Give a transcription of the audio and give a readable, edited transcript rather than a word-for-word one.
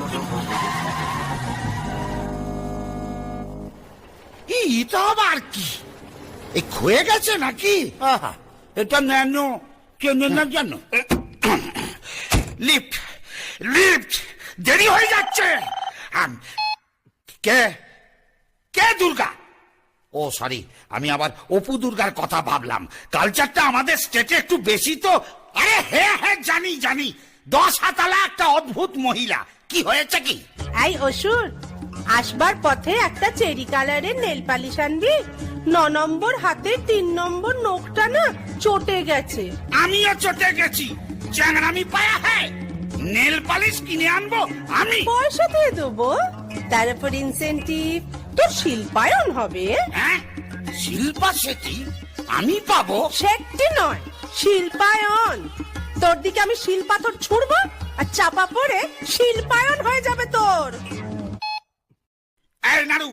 হয়েছে এটা আবার কি? এই ক্ষয়ে গেছে নাকি? আহা, এটা ন্যানো চেনে না জানো? লিফট লিফট দেরি হয়ে যাচ্ছে। কে কে দুর্গা? ও সরি, আমি আবার অপু দুর্গার কথা ভাবলাম। কালচারটা আমাদের স্টেটে একটু বেশি তো। আরে হ্যাঁ হ্যাঁ জানি জানি, 10 হাতালা একটা অদ্ভুত মহিলা। কি হয়েছে কি? এই অসুর, আসবার পথে একটা চেরি কালারের নেল পালিশ আনবি। 9 নম্বর হাতের 3 নম্বর নখটা না চটে গেছে। আমিও চটে গেছি। চ্যাংড়ামি পায়া হ্যাঁ, নেল পালিশ কিনে আনবো আমি? পয়সা দিয়ে দেবো, তার উপর ইনসেন্টিভ। তোর শিল্পায়ন হবে। হ্যাঁ, শিল্পা শেঠি আমি পাবো? সেটি নয়, শিল্পায়ন। তোর দিকে আমি শিলপাথর ছুড়বো আর চাপা পড়ে শিল্পায়ন হয়ে যাবে তোর। এই নাড়ু,